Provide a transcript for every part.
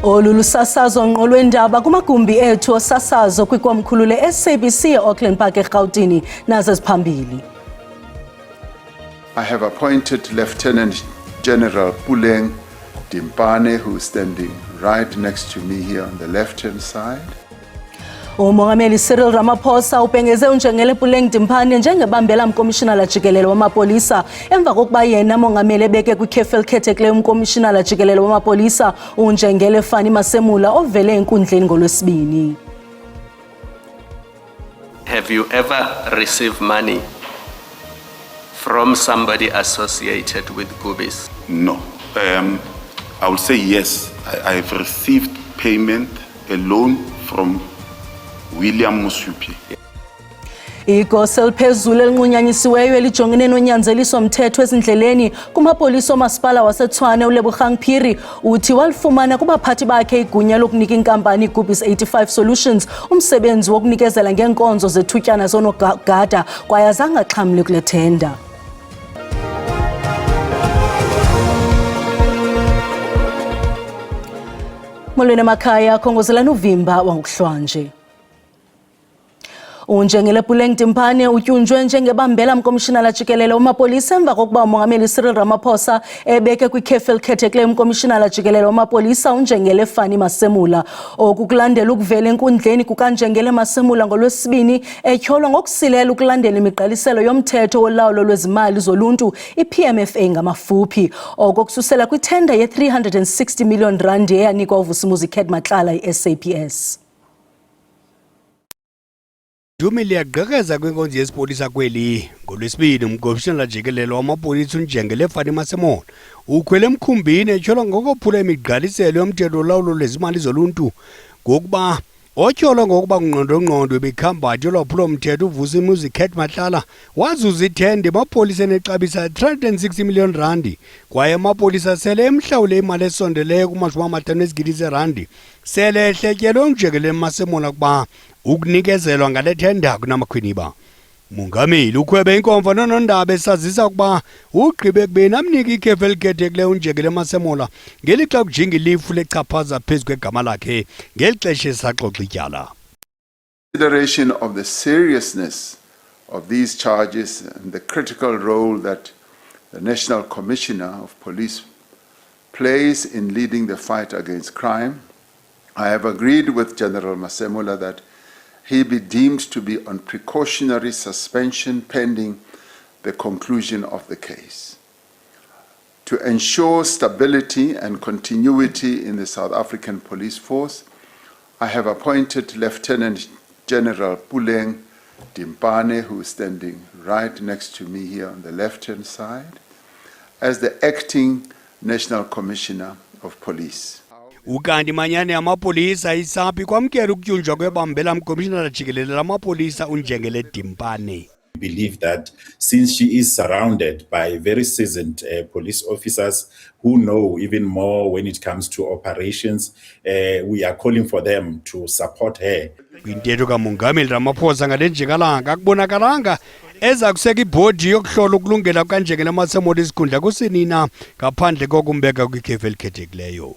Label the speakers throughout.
Speaker 1: Olulu sasazo ngqolwendaba kumagumbi ethu osasazo kwikomkhulu le-SABC e-Auckland Park eRhawutini nazo ziphambili.
Speaker 2: I have appointed Lieutenant General Puleng Dimpane, who is standing right next to me here on the left-hand side.
Speaker 1: Umongameli Cyril Ramaphosa ubhengeze uNjengele Puleng Dimpane njengebambela mkomishinala jikelele wamapolisa emva kokuba yena mongameli ebeke kwikhefu elikhethekileyo umkomishinala jikelele wamapolisa uNjengele Fani Masemula ovele enkundleni ngolwesibini.
Speaker 3: Have you ever received money from somebody associated with Gubis?
Speaker 4: No. I will say yes. I have received payment, a loan from William Musupi.
Speaker 1: Igosa eliphezulu elinqunyanyisiweyo elijongene nonyanzeliso mthetho ezindleleni kumapolisa omasipala waseTshwane uLebogang Phiri uthi walifumana kubaphathi bakhe igunya lokunika inkampani Gubis 85 Solutions umsebenzi wokunikezela ngeenkonzo zethutyana zonogada kwaye azange axhamle kule tenda. Molweni emakhaya, khongozelani uvimba wangokuhlwanje. uNjengele Puleng Dimpane utyunjwe njengebambela mkomishinala jikelele wamapolisa emva kokuba umongameli Cyril Ramaphosa ebeke kwikhefu elikhethekileyo umkomishinala jikelele wamapolisa uNjengele Fani Masemula okukulandela ukuvela enkundleni kukaNjengele Masemula ngolwesibini etyholwa ngokusilela ukulandela imigqaliselo yomthetho wolawulo lwezimali zoluntu iPMFA ngamafuphi okususela kwithenda ye-360 million rand eyanikwa uVusimuzi Khedmatlala iSAPS.
Speaker 5: Dumile yagqekeza kwinkonzo yesipolisa kweli ngolwesibini umkomishinala jikelele wamapolisa uNjengele Fani Masemula ukhwele emkhumbini etyholwa ngokophula imigqaliselo yomthetho wolawulo lwezimali zoluntu ngokuba otyholwa ngokuba kungqondo ebekhambathi olwaphula umthetho uVusimuzi Khedmatlala wazuza ithende emapoliseni exabisa 360 million rand kwaye amapolisa sele emhlawule imali esondeleyo kuma-50 rand sele ehletyelwe uNjengele Masemula kuba ukunikezelwa ngale tenda kunamakhwiniba. Mongameli ukhwebe inkomfa nonondaba esazisa ukuba ugqibe ekubeni amnika ikhefu elikhethekileyo uNjengele Masemula ngelixa kujinga ilifu lechaphaza phezu kwegama lakhe ngeli xesha esaxoxa ityala.
Speaker 2: Consideration of the seriousness of these charges and the critical role that the National Commissioner of Police plays in leading the fight against crime, I have agreed with General Masemula that he be deemed to be on precautionary suspension pending the conclusion of the case. To ensure stability and continuity in the South African Police Force, I have appointed Lieutenant General Puleng Dimpane, who is standing right next to me here on the left-hand side, as the acting National Commissioner of Police.
Speaker 5: Ukanti manyane amapolisa isapi kwamkela ukutyunjwa kwebambela mkomishinala jikelele lamapolisa uNjengele Dimpane.
Speaker 6: Believe that since she is surrounded by very seasoned police officers who know even more when it comes to operations, we are calling for them to support her.
Speaker 5: Kwintetho kamongameli Ramaphosa ngale njikalanga akubonakalanga eza kuseka ibhodi yokuhlola ukulungela kukaNjengele Masemula isikhundla kusinina ngaphandle kokumbeka kwikhefu elikhethekileyo.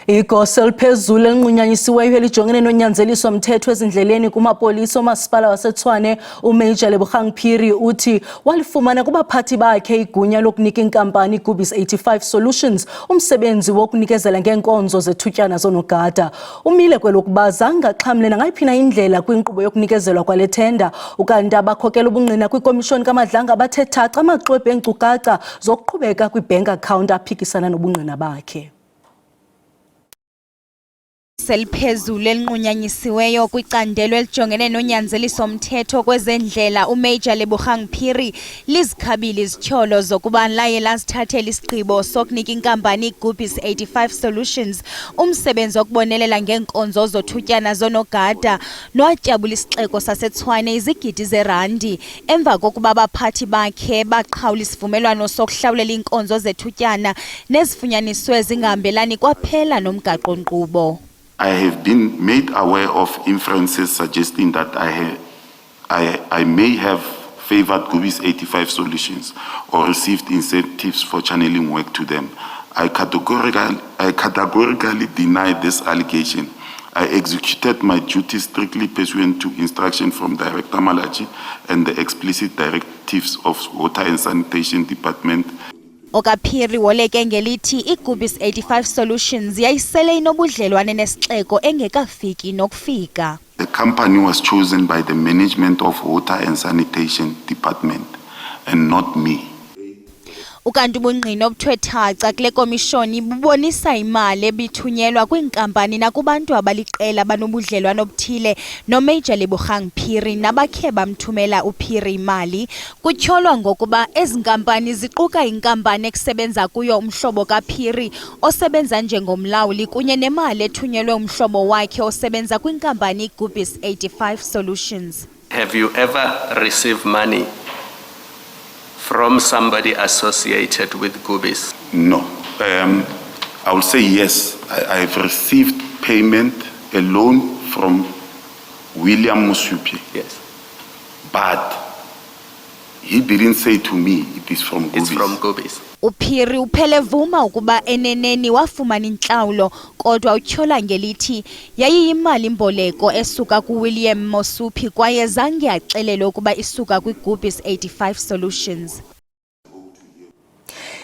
Speaker 1: Igosa eliphezulu elinqunyanyisiweyo elijongene nonyanzeliso mthetho ezindleleni kumapolisa omasipala waseTshwane uMajor Lebogang Phiri uthi walifumana kubaphathi bakhe igunya lokunika inkampani Gubis 85 Solutions umsebenzi wokunikezela ngeenkonzo zethutyana zonogada. Umile kwelokuba zange axhamle nangayiphina indlela kwinkqubo yokunikezelwa kwale tenda ukanti abakhokela ubungqina kwikomishoni kaMadlanga bathe thaca amaxwebhu eenkcukacha zokuqhubeka kwi-bank account aphikisana nobungqina bakhe.
Speaker 7: Seliphezulu elinqunyanyisiweyo kwicandelo elijongene nonyanzeliso mthetho kwezendlela uMajor Lebogang Phiri lizikhabile izityholo zokuba laye lazithathela isigqibo sokunika inkampani Gubis 85 Solutions umsebenzi wokubonelela ngeenkonzo zothutyana zonogada nowatyabula isixeko saseTshwane izigidi zerandi emva kokuba abaphathi bakhe baqhawula isivumelwano sokuhlawulela iinkonzo zethutyana nezifunyaniswe zingahambelani kwaphela nomgaqo-nkqubo.
Speaker 4: I have been made aware of inferences suggesting that I may have favored Gubis 85 Solutions or received incentives for channeling work to them. I categorically deny this allegation. I executed my duties strictly pursuant to instruction from Director Malachi and the explicit directives of Water and Sanitation Department.
Speaker 7: okaphiri woleke ngelithi iGubis 85 Solutions yayisele inobudlelwane nesixeko engekafiki nokufika.
Speaker 4: The company was chosen by the management of Water and Sanitation Department and not me.
Speaker 7: Ukanti ubungqina obuthwethaca kule komishoni bubonisa imali ebithunyelwa kwinkampani nakubantu abaliqela abanobudlelwane obuthile noMajor Lebogang Phiri nabakhe bamthumela uPhiri imali. Kutyholwa ngokuba ezi nkampani ziquka inkampani ekusebenza kuyo umhlobo kaPhiri osebenza njengomlawuli kunye nemali ethunyelwe umhlobo wakhe osebenza kwinkampani iGubis 85 Solutions.
Speaker 3: Have you ever received money from somebody associated with Gubis?
Speaker 4: No. I will say yes. I have received payment, a loan from William Musuphi.
Speaker 3: Yes.
Speaker 4: But he didn't say to me it is from Gubis.
Speaker 3: It's from Gubis.
Speaker 7: uPhiri uphele vuma ukuba eneneni wafumana inhlawulo kodwa utyhola ngelithi yayiyimali imboleko esuka kuWilliam Musuphi kwaye zange axelele ukuba isuka kwiGubis 85 Solutions.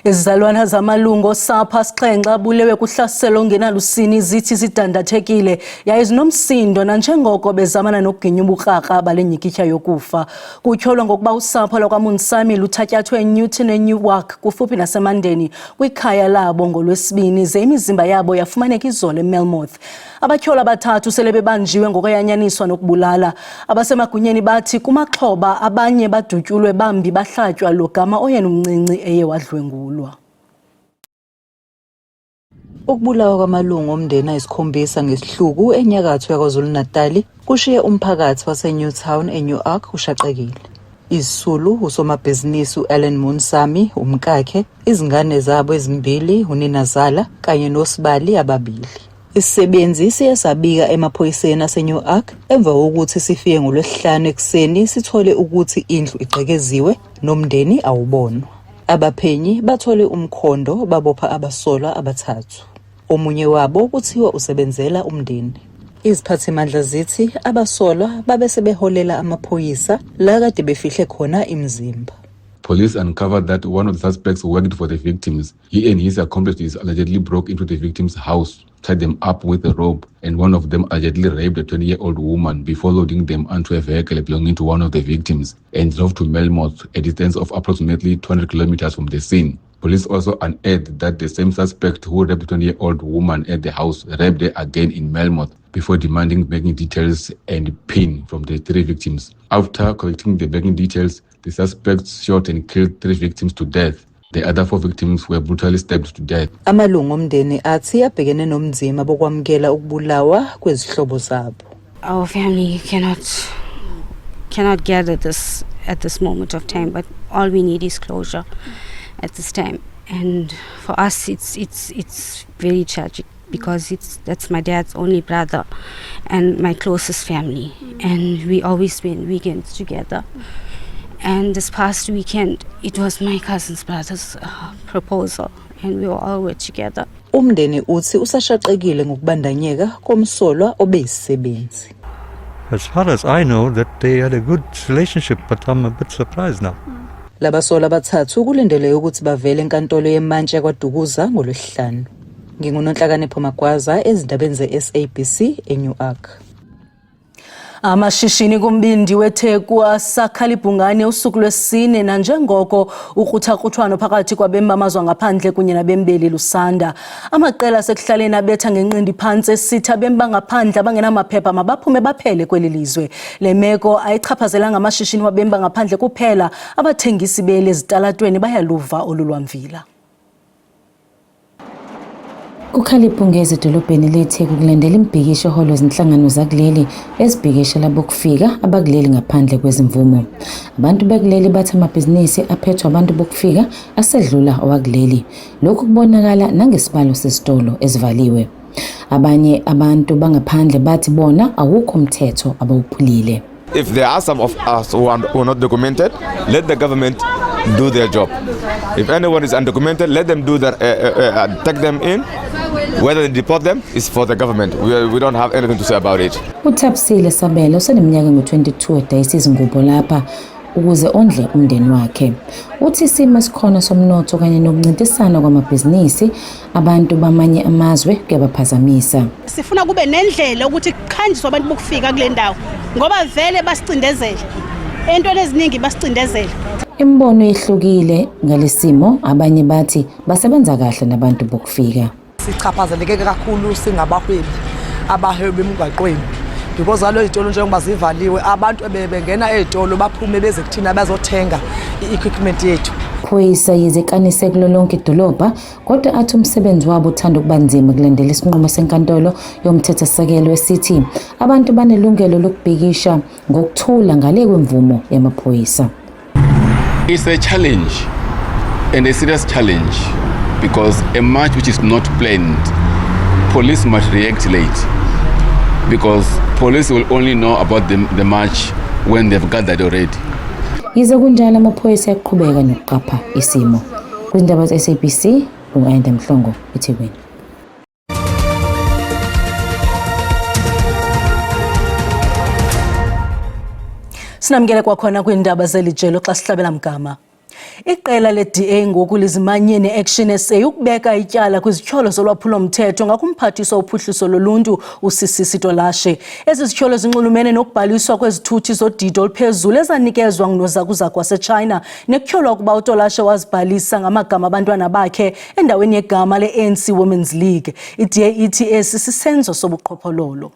Speaker 1: Izizalwana zamalungu osapho asixhenxe abulewe kuhlaselo ongenalusini zithi zidandathekile yaye zinomsindo nanjengoko bezamana nokuginya ubukraka balenyikitya yokufa. Kutyholwa ngokuba usapho lwakwaMunsami luthatyathwe eNewton eNewark kufuphi naseMandeni kwikhaya labo ngoLwesibini ze imizimba yabo yafumaneka izolo eMelmoth. Abatyhola abathathu sele bebanjiwe ngokuyanyaniswa nokubulala. Abasemagunyeni bathi kumaxhoba abanye badutyulwe bambi bahlatywa logama oyena umncinci eye wadlwengulwa.
Speaker 8: Ukubulawa kwamalungu omndeni ayisikhombisa ngesihluku enyakatho yaKwaZulu-Natal kushiye umphakathi waseNewtown eNewark ushaqekile. Isisulu usomabhizinisi uAlan Munsami umkakhe, izingane zabo ezimbili uNinazala kanye noSibali ababili. Isisebenzi siye sabika emaphoyiseni aseNewark emva kokuthi sifike ngoLwesihlanu ekuseni sithole ukuthi indlu igqekeziwe nomndeni awubonwa. Abaphenyi bathole umkhondo babopha abasolwa abathathu. Omunye wabo kuthiwa usebenzela umndeni. Iziphathimandla zithi abasolwa babe sebeholela amaphoyisa la kade befihle khona imizimba.
Speaker 9: Police uncovered that one of the suspects worked for the victims. He and his accomplices allegedly broke into the victim's house, tied them up with a rope, and one of them allegedly raped a 20-year-old woman before loading them onto a vehicle belonging to one of the victims and drove to Melmoth, a distance of approximately 200 kilometers from the scene. Police also unearthed that the same suspect who raped the 20-year-old woman at the house raped her again in Melmoth before demanding banking details and PIN from the three victims. After collecting the banking details, the suspects shot and killed 3 victims to death. The other 4 victims were brutally stabbed to death.
Speaker 8: Amalungu omndeni athi abhekene nomnzima bokwamukela ukubulawa kwezihlobo zabo.
Speaker 10: Our family cannot gather this at this moment of time, but all we need is closure at this time. And for us, it's very tragic because that's my dad's only brother and my closest family, and we always spend weekends together. And this past weekend, it was my cousin's brother's proposal, and we all were together.
Speaker 8: Umndeni uthi usashaqekile ngokubandanyeka komsolwa obeyisisebenzi.
Speaker 11: As far as I know, that they had a good relationship, but I'm a bit surprised now.
Speaker 8: Labasolwa abathathu kulindelwe ukuthi bavele enkantolo yemantshi kwaDukuza ngoLwesihlanu. NginguNonhlakanipho Magwaza ezindabeni zeSABC eNewark.
Speaker 1: Amashishini kumbindi weTheku asakhala ibhungane usuku lwesine nanjengoko ukruthakruthwano phakathi kwabemi bamazwe ngaphandle kunye nabembeli lusanda. Amaqela asekuhlaleni abetha ngenqindi phantsi esithi abemi bangaphandle abangenamaphepha mabaphume baphele kweli lizwe. Le meko ayichaphazelanga amashishini wabemi bangaphandle kuphela, abathengisi beli ezitalatweni bayaluva olulwamvila.
Speaker 12: Kukhala ibhungezi edolobheni leTheku kulandela imbhikisho holo zinhlangano zakuleli ezibhikishela bokufika abakuleli ngaphandle kwezimvumo. Abantu bakuleli bathi amabhizinisi aphethwe abantu bokufika asedlula owakuleli. Lokhu kubonakala nangesibalo sesitolo ezivaliwe. Abanye abantu bangaphandle bathi bona awukho umthetho abawuphulile.
Speaker 13: If there are some of us who are not documented, let the government do their job. If anyone is undocumented, let them do that, take them in. Whether they deport them is for the government. We don't have anything to say about it.
Speaker 12: uThapsile Sabelo useneminyaka ngu-22 edayisa izingubo lapha ukuze ondle umndeni wakhe. Uthi isimo esikhona somnotho kanye nokuncintisana kwamabhizinisi abantu bamanye amazwe kuyabaphazamisa.
Speaker 14: Sifuna kube nendlela ukuthi kukhanjiswe abantu bokufika kule ndawo ngoba vele basicindezela. Entweni eziningi basicindezela.
Speaker 12: Imbono ehlukile ngalesimo, abanye bathi basebenza kahle nabantu bokufika.
Speaker 15: Sichaphazeleke kakhulu singabahwebi abahwebi emgwaqweni because alo izitolo njengoba zivaliwe abantu bebengena ezitolo baphume beze kuthina bazothenga i-equipment yethu.
Speaker 12: Phoyisa yizekanise kulo lonke idolobha kodwa athi umsebenzi wabo uthanda ukuba nzima kulandela isinqumo senkantolo yomthethosisekelo esithi abantu banelungelo lokubhikisha ngokuthula ngale kwemvumo yamaphoyisa.
Speaker 9: It's a challenge and a serious challenge because a march which is not planned, police must react late because police will only know about the march when they've gathered already.
Speaker 12: Yize kunjalo amaphoyisa yaqhubeka nokuqapha isimo. Kwindaba ze-SABC, uAyanda Mhlongo, eThekwini.
Speaker 1: Sinamkele kwakhona kwindaba zelijelo xa sihlabela mgama. Iqela le-DA ngoku lizimanye ne-Action SA ukubeka ityala kwizityholo zolwaphulo-mthetho ngakumphathiswa uphuhliso loluntu uSisisi Tolashe. Ezi zityholo zinxulumene nokubhaliswa kwezithuthi zodidi oluphezulu ezanikezwa ngunozakuzaku waseChina nekutyholwa ukuba uTolashe wazibhalisa ngamagama abantwana bakhe endaweni yegama le-ANC Women's League. I-DA ithi esi sisenzo sobuqhophololo.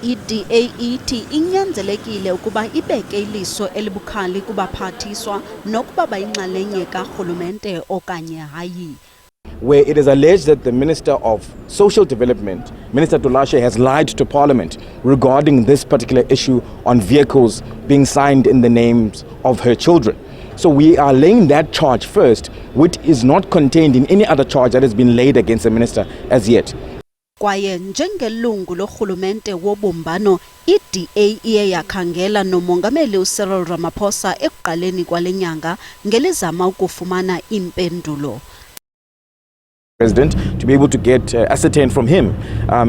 Speaker 16: I-DA ithi inyanzelekile ukuba ibeke iliso elibukhali kubaphathiswa nokuba bayinxalenye karhulumente okanye hayi.
Speaker 17: Where it is alleged that the Minister of Social Development, Minister Tolashe, has lied to Parliament regarding this particular issue on vehicles being signed in the names of her children. So we are laying that charge first, which is not contained in any other charge that has been laid against the Minister as yet.
Speaker 16: Kwaye njengelungu lorhulumente wobumbano, i-DA iye yakhangela nomongameli uCyril Ramaphosa ekuqaleni kwale nyanga ngelizama ukufumana impendulo.
Speaker 17: President, to be able to get ascertain from him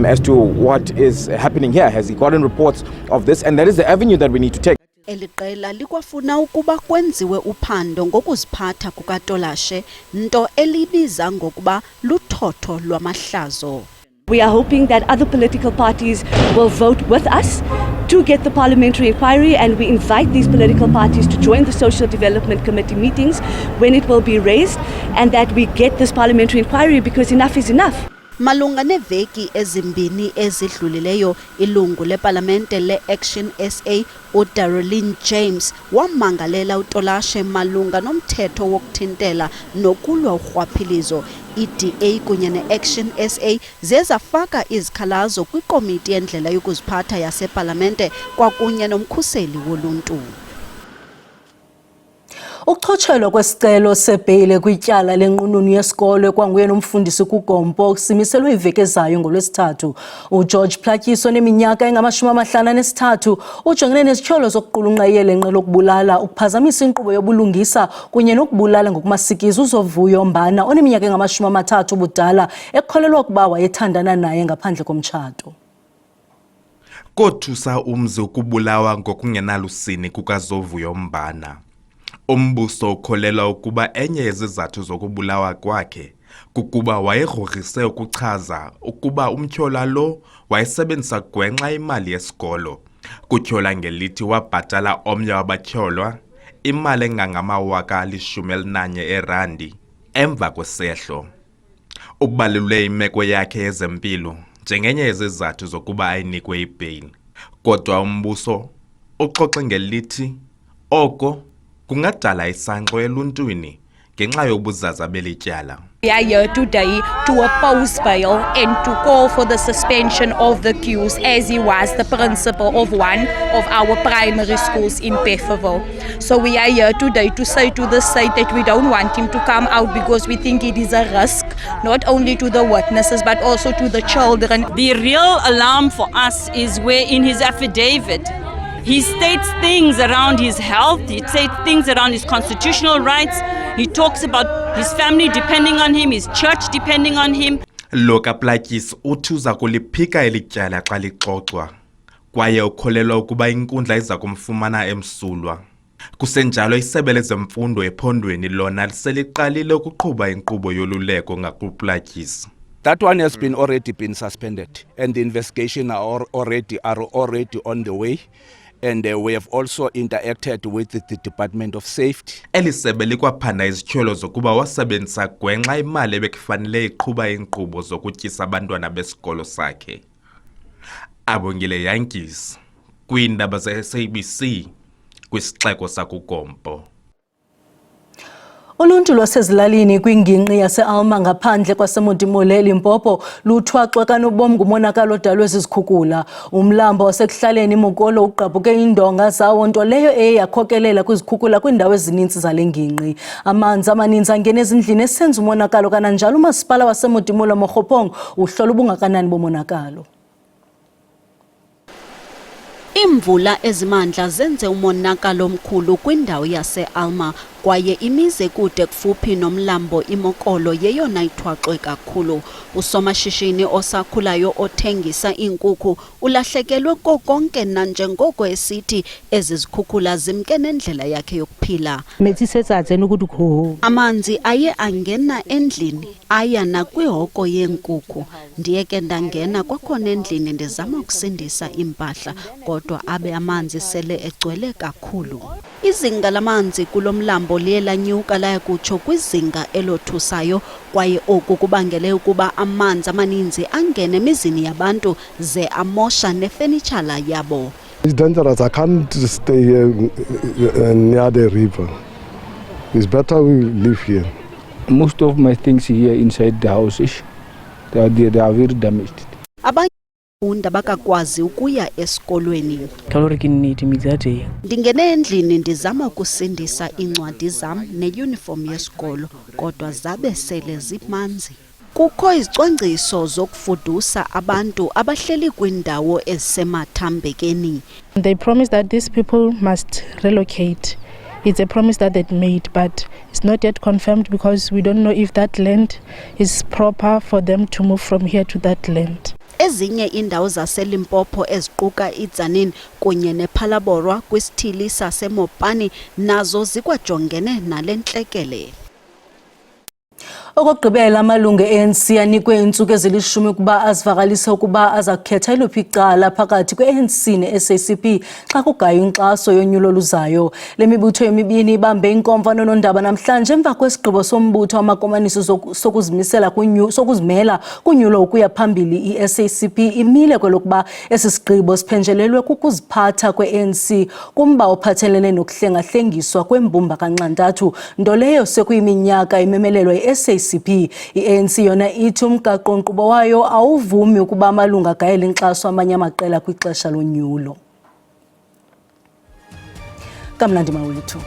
Speaker 17: as to what is happening here. Has he gotten reports of this? And that is the avenue that we need to take.
Speaker 16: Eliqela likwafuna ukuba kwenziwe uphando ngokuziphatha kukaTolashe, nto elibiza ngokuba luthotho lwamahlazo.
Speaker 18: We are hoping that other political parties will vote with us to get the parliamentary inquiry, and we invite these political parties to join the Social Development Committee meetings when it will be raised, and that we get this parliamentary inquiry because enough is enough.
Speaker 16: Malunga neveki ezimbini ezidlulileyo, ilungu lepalamente le-Action SA uDarlene James wamangalela uTolashe malunga nomthetho wokuthintela nokulwa urhwaphilizo. I-DA kunye ne-Action SA zezafaka izikhalazo kwikomiti yendlela yokuziphatha yasepalamente kwakunye nomkhuseli woluntu.
Speaker 1: Ukuchotshelwa kwesicelo sebheyile kwityala lenqununu yesikolo kwanguye nomfundisi kuGompo simiselwe iveki ezayo ngoLwesithathu. uGeorge Platyiso oneminyaka engama-53 ujongene nezityholo zokuqulunqa iyelenqe lokubulala, ukuphazamisa inkqubo yobulungisa kunye nokubulala ngokumasikizi uZovuyo Mbana oneminyaka engama-30 ubudala ekholelwa ukuba wayethandana naye ngaphandle komtshato.
Speaker 19: Kothusa umzi ukubulawa ngokungenalusini kukaZovuyo Mbana. Umbuso ukholelwa ukuba enye yezizathu zokubulawa kwakhe kukuba wayegrogrise ukuchaza ukuba umtyhola lo wayesebenzisa gwenxa imali yesikolo. Kutyhola ngelithi wabhatala omnye wabatyholwa imali engangama-11,000 eerandi emva kwesehlo. Ubalule imeko yakhe yezempilo njengenye yezizathu zokuba ayinikwe ibheyili. Kodwa umbuso uxoxe ngelithi oko kungadala isangxo eluntwini ngenxa yobuzaza belityala.
Speaker 20: We are here today to oppose bail and to call for the suspension of the accused as he was the principal of one of our primary schools in Pefferville. So we are here today to say to the state that we don't want him to come out because we think it is a risk not only to the witnesses but also to the children.
Speaker 21: The real alarm for us is where in his affidavit He states things around his health, he states things around his constitutional rights. He talks about his family depending on him, his church depending on him.
Speaker 19: Lo kaPlaatjie uthi uza kuliphika elityala xa lixoxwa kwaye ukholelwa ukuba inkundla iza kumfumana emsulwa. Kusenjalo isebe lezemfundo ephondweni lona seliqalile ukuqhuba inkqubo yoluleko ngakuPlaatjie.
Speaker 22: That one has been already been suspended and the investigation are already on the way. And we have also interacted with the Department of Safety.
Speaker 19: Elisebe likwaphanda izityholo zokuba wasebenzisa gwenxa imali ebekufanele iqhuba inkqubo zokutyisa abantwana besikolo sakhe. Abongile Yankees kwiindaba ze-SABC kwisixeko sakuGompo.
Speaker 1: Uluntu lwasezilalini kwingingqi yase-Alma ngaphandle kwaseMontimole eLimpopo luthwaxwe kanobom ngumonakalo odalwe zizikhukhula. Umlambo wasekuhlaleni iMokolo ugqabhuke indonga zawo nto leyo eye yakhokelela kwizikhukhula kwiindawo ezininzi zale ngingqi. Amanzi amaninzi angena ezindlini esenza umonakalo kananjalo umasipala waseMontimole Mokgopong uhlola ubungakanani bomonakalo.
Speaker 16: Imvula ezimandla zenze umonakalo omkhulu kwindawo yase-Alma kwaye imize kude kufuphi nomlambo iMokolo yeyona ithwaxwe kakhulu. Usomashishini osakhulayo othengisa iinkukhu ulahlekelwe konke nanjengoko esithi ezi zikhukhula zimke nendlela yakhe yokuphila. Amanzi aye angena endlini aya nakwihoko yeenkukhu. Ndiye ke ndangena kwakhona endlini ndizama ukusindisa impahla kodwa abe amanzi sele egcwele kakhulu. Izinga lamanzi kulomlambo liye lanyuka laya kutsho kwizinga elothusayo kwaye oku kubangele ukuba amanzi amaninzi angene emizini yabantu ze amosha nefenitshala yabo.
Speaker 23: It's dangerous. I can't stay near the river. It's better we live here.
Speaker 24: Most of my things here inside the house, they are very damaged.
Speaker 16: Abafunda bakakwazi ukuya esikolweni. Ndingene endlini ndizama ukusindisa incwadi zam neuniform yesikolo kodwa zabe sele zimanzi. Kukho izicwangciso zokufudusa abantu abahleli kwindawo ezisemathambekeni.
Speaker 25: They promised that these people must relocate. It's a promise that they'd made, but it's not yet confirmed because we don't know if that land is proper for them to move from here to that land.
Speaker 16: Ezinye indawo zaseLimpopo eziquka iTzaneen kunye nePhalaborwa kwisithili saseMopani nazo zikwajongene nale ntlekele.
Speaker 1: Okugqibela amalungu e-ANC anikwe iintsuku ezilishumi ukuba azivakalise ukuba aza kukhetha eliphi icala phakathi kwe-ANC ne-SACP xa kugaywa inkxaso yonyulo oluzayo. Le mibutho emibini ibambe inkomfa nonondaba namhlanje emva kwesigqibo sombutho wamakomanisi sokuzimela kunyulo ukuya phambili. I-SACP imile kwelokuba esi sigqibo siphenjelelwe kukuziphatha kwe-ANC kumba ophathelene nokuhlengahlengiswa kwembumba kanxantathu, nto leyo sekuyiminyaka imemelelwa yi-SACP. I-ANC yona ithi umgaqo-nkqubo wayo awuvumi ukuba amalungu agayele inkxaso amanye amaqela kwixesha lonyulo. Kamnandi mawethu.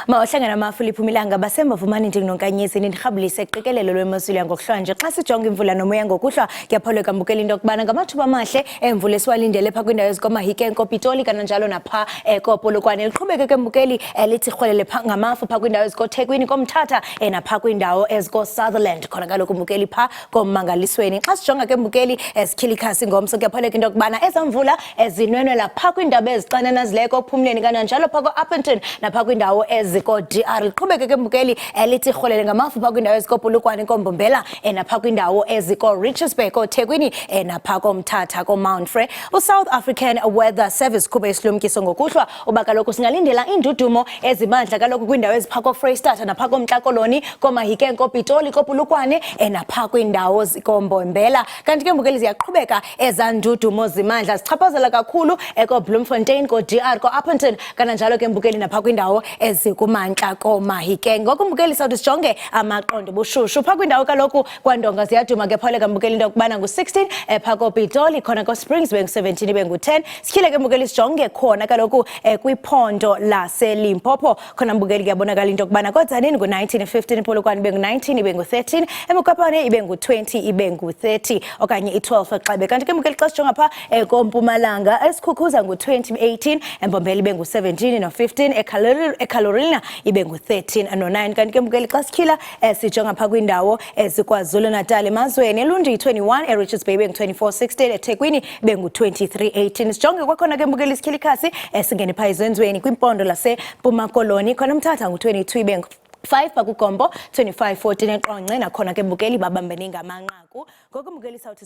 Speaker 26: Mawuhlangana naMaphilip Milanga basemva vumani ndinonkanyezi nirhabulise iqikelelo lwemozulu yangokuhlanje xa sijonga imvula nomoya ngokuhlwa kuyapholeka mbukela into yokubana ngamathuba amahle emvula esiwalindele phaa kwindawo ezikomahike enkopitoli kananjalo naphaa ekopolokwane liqhubeke ke mbukeli lithi rhwelele ngamafu phaa kwindawo ezikoThekwini komthatha naphaa kwindawo eziko-Sutherland khona kaloku mbukeli phaa kommangalisweni. Xa sijonga ke mbukeli ezikhilikhasi ngomso kuyapholeka into yokubana ezamvula ezinwenwela phaa kwindawo ezixananazileko ekuphumleni kananjalo phaa ko-Upperton naphaa kwindawo eziko DR liqhubeke ke mbukeli elithi rholele ngamafu pha kwindawo eziko Polokwane koMbombela napha kwindawo eziko Richards Bay koThekwini napha koMthatha koMount Frere. South African Weather Service kube isilumkiso ngokuhlwa uba kaloku singalindela indudumo ezimandla kaloku kwindawo ezipha koFreystata napha koMntla Koloni koMahikeng koPitoli koPolokwane napha kwindawo zikombombela. Kanti ke mbukeli ziyaqhubeka ezandudumo zimandla zichaphazela kakhulu Bloemfontein ko DR ko Upington kananjalo ke mbukeli napha kwindawo ezikumantla koMahikeng. Ngoku mbukeli sawuthi sijonge amaqondo bushushu pha kwindawo kaloku kwaNdonga ziyaduma ke phole mbukeli into yokubana ngu16 pha koPitoli khona koSprings bengu17 bengu10 sikhile ke mbukeli sijonge khona kaloku kwiphondo laseLimpopo khona mbukeli kuyabonakala into yokubana koTzanini ngu19 15 Polokwane bengu19 bengu13 eMokopane ibengu20 ibengu30 okanye i12 xabe. Kanti ke mbukeli xa sijonga pha koMpumalanga esikhukhuza ngu20 eMbombela ibengu17 no15 eCarolina ibengu13 no9. Kanti ke mbukeli xa sikhila sijonga pha kwindawo eziKwaZulu Natal emazweni eLundi 21 eRichards Bay bengu24 16 eThekwini bengu23 18. Sijonge kwakhona ke mbukeli isikhilikhasi singene pha ezenzweni kwimpondo laseMpuma Koloni khona Mthatha ngu22 bengu 5 pha kuGombo 25 14 eQonce nakhona ke mbukeli babambene ngamanqaku. Ngoku mbukeli sawuthi